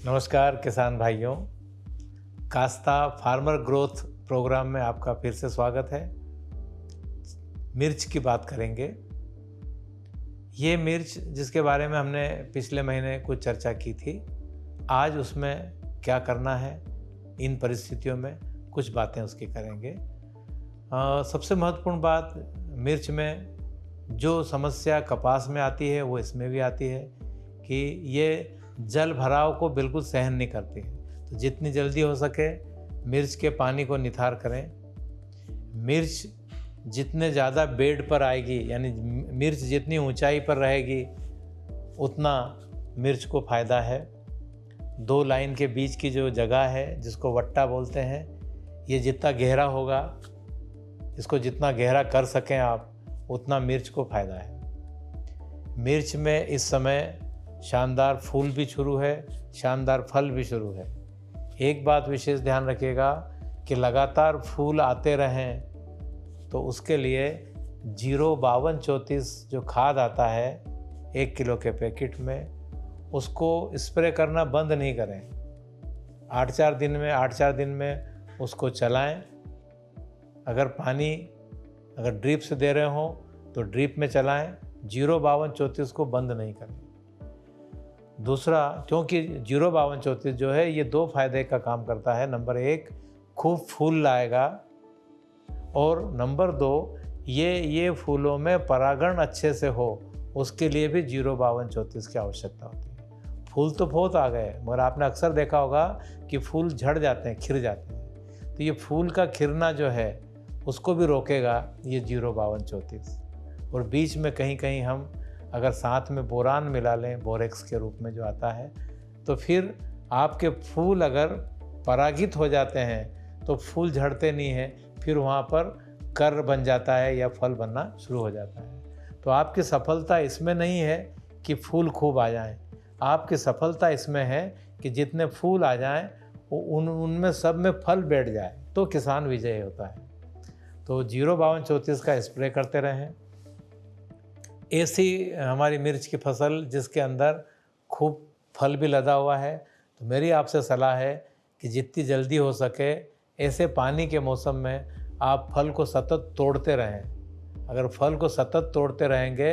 नमस्कार किसान भाइयों। कास्ता फार्मर ग्रोथ प्रोग्राम में आपका फिर से स्वागत है। मिर्च की बात करेंगे। ये मिर्च जिसके बारे में हमने पिछले महीने कुछ चर्चा की थी, आज उसमें क्या करना है, इन परिस्थितियों में कुछ बातें उसकी करेंगे। सबसे महत्वपूर्ण बात, मिर्च में जो समस्या कपास में आती है वो इसमें भी आती है कि ये जल भराव को बिल्कुल सहन नहीं करती है। तो जितनी जल्दी हो सके मिर्च के पानी को निथार करें। मिर्च जितने ज़्यादा बेड पर आएगी, यानी मिर्च जितनी ऊंचाई पर रहेगी, उतना मिर्च को फ़ायदा है। 2 लाइन के बीच की जो जगह है जिसको वट्टा बोलते हैं, ये जितना गहरा होगा, इसको जितना गहरा कर सकें आप, उतना मिर्च को फ़ायदा है। मिर्च में इस समय शानदार फूल भी शुरू है, शानदार फल भी शुरू है। एक बात विशेष ध्यान रखिएगा कि लगातार फूल आते रहें, तो उसके लिए 05234 जो खाद आता है 1 किलो के पैकेट में, उसको स्प्रे करना बंद नहीं करें। 8-4 दिन में उसको चलाएं। अगर ड्रिप से दे रहे हो तो ड्रिप में चलाएं, 05234 को बंद नहीं करें। दूसरा, क्योंकि 05234 जो है ये 2 फायदे का काम करता है। नंबर 1, खूब फूल लाएगा, और नंबर 2, ये फूलों में परागण अच्छे से हो, उसके लिए भी 05234 की आवश्यकता होती है। फूल तो बहुत आ गए, मगर आपने अक्सर देखा होगा कि फूल झड़ जाते हैं, खिर जाते हैं। तो ये फूल का खिरना जो है उसको भी रोकेगा ये 05234। और बीच में कहीं कहीं हम अगर साथ में बोरान मिला लें, बोरेक्स के रूप में जो आता है, तो फिर आपके फूल अगर परागित हो जाते हैं तो फूल झड़ते नहीं हैं, फिर वहाँ पर कर बन जाता है या फल बनना शुरू हो जाता है। तो आपकी सफलता इसमें नहीं है कि फूल खूब आ जाएं, आपकी सफलता इसमें है कि जितने फूल आ जाएं उनमें सब में फल बैठ जाए, तो किसान विजयी होता है। तो 05234 का स्प्रे करते रहें। ऐसी हमारी मिर्च की फसल जिसके अंदर खूब फल भी लदा हुआ है, तो मेरी आपसे सलाह है कि जितनी जल्दी हो सके ऐसे पानी के मौसम में आप फल को सतत तोड़ते रहें। अगर फल को सतत तोड़ते रहेंगे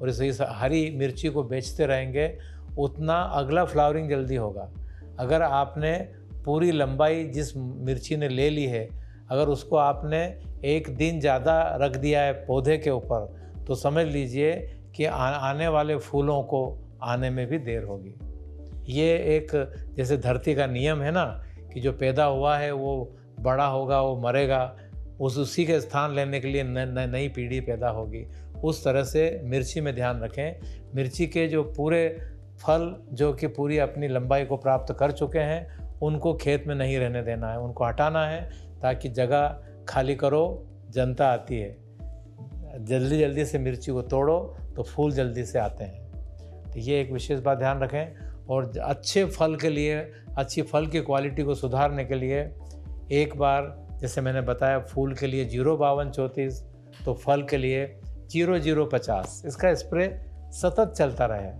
और इस हरी मिर्ची को बेचते रहेंगे, उतना अगला फ्लावरिंग जल्दी होगा। अगर आपने पूरी लंबाई जिस मिर्ची ने ले ली है, अगर उसको आपने 1 दिन ज़्यादा रख दिया है पौधे के ऊपर, तो समझ लीजिए कि आने वाले फूलों को आने में भी देर होगी। ये एक जैसे धरती का नियम है ना, कि जो पैदा हुआ है वो बड़ा होगा, वो मरेगा, उसी के स्थान लेने के लिए नई पीढ़ी पैदा होगी। उस तरह से मिर्ची में ध्यान रखें। मिर्ची के जो पूरे फल जो कि पूरी अपनी लंबाई को प्राप्त कर चुके हैं, उनको खेत में नहीं रहने देना है, उनको हटाना है, ताकि जगह खाली करो, जनता आती है। जल्दी से मिर्ची को तोड़ो तो फूल जल्दी से आते हैं। तो ये एक विशेष बात ध्यान रखें। और अच्छे फल के लिए, अच्छी फल की क्वालिटी को सुधारने के लिए, एक बार जैसे मैंने बताया, फूल के लिए 05234, तो फल के लिए 0050, इसका स्प्रे सतत चलता रहे।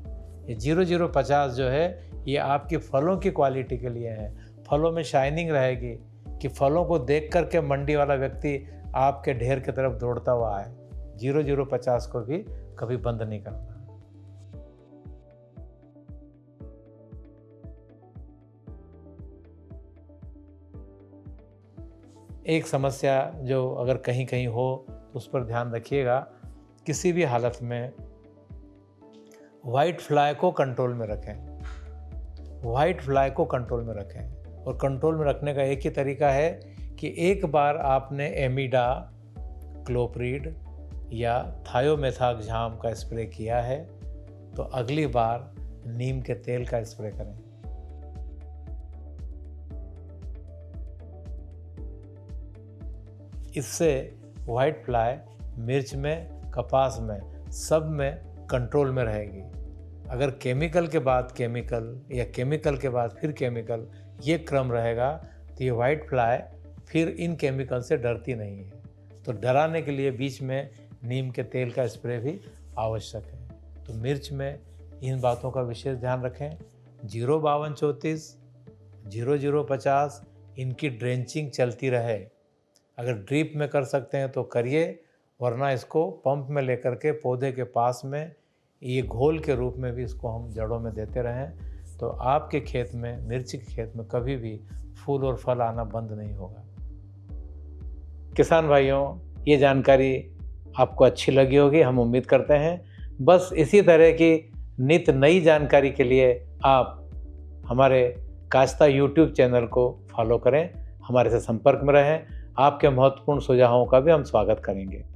ये 0050 जो है ये आपकी फलों की क्वालिटी के लिए है। फलों में शाइनिंग रहेगी कि फलों को देख कर के मंडी वाला व्यक्ति आपके ढेर की तरफ दौड़ता हुआ आए। 0050 को भी कभी बंद नहीं करना। एक समस्या जो अगर कहीं कहीं हो तो उस पर ध्यान रखिएगा। किसी भी हालत में वाइट फ्लाई को कंट्रोल में रखें। वाइट फ्लाई को कंट्रोल में रखें, और कंट्रोल में रखने का एक ही तरीका है कि एक बार आपने एमिडा, क्लोप्रिड या थायोमेथाक्साम का स्प्रे किया है, तो अगली बार नीम के तेल का स्प्रे करें। इससे वाइट फ्लाई मिर्च में, कपास में, सब में कंट्रोल में रहेगी। अगर केमिकल के बाद केमिकल या केमिकल के बाद फिर केमिकल, ये क्रम रहेगा, तो ये वाइट फ्लाई फिर इन केमिकल से डरती नहीं है। तो डराने के लिए बीच में नीम के तेल का स्प्रे भी आवश्यक है। तो मिर्च में इन बातों का विशेष ध्यान रखें। 05234 0050 इनकी ड्रेंचिंग चलती रहे। अगर ड्रिप में कर सकते हैं तो करिए, वरना इसको पंप में लेकर के पौधे के पास में ये घोल के रूप में भी इसको हम जड़ों में देते रहें, तो आपके खेत में, मिर्च के खेत में कभी भी फूल और फल आना बंद नहीं होगा। किसान भाइयों, ये जानकारी आपको अच्छी लगी होगी, हम उम्मीद करते हैं। बस इसी तरह की नित नई जानकारी के लिए आप हमारे काश्ता यूट्यूब चैनल को फॉलो करें, हमारे से संपर्क में रहें। आपके महत्वपूर्ण सुझावों का भी हम स्वागत करेंगे।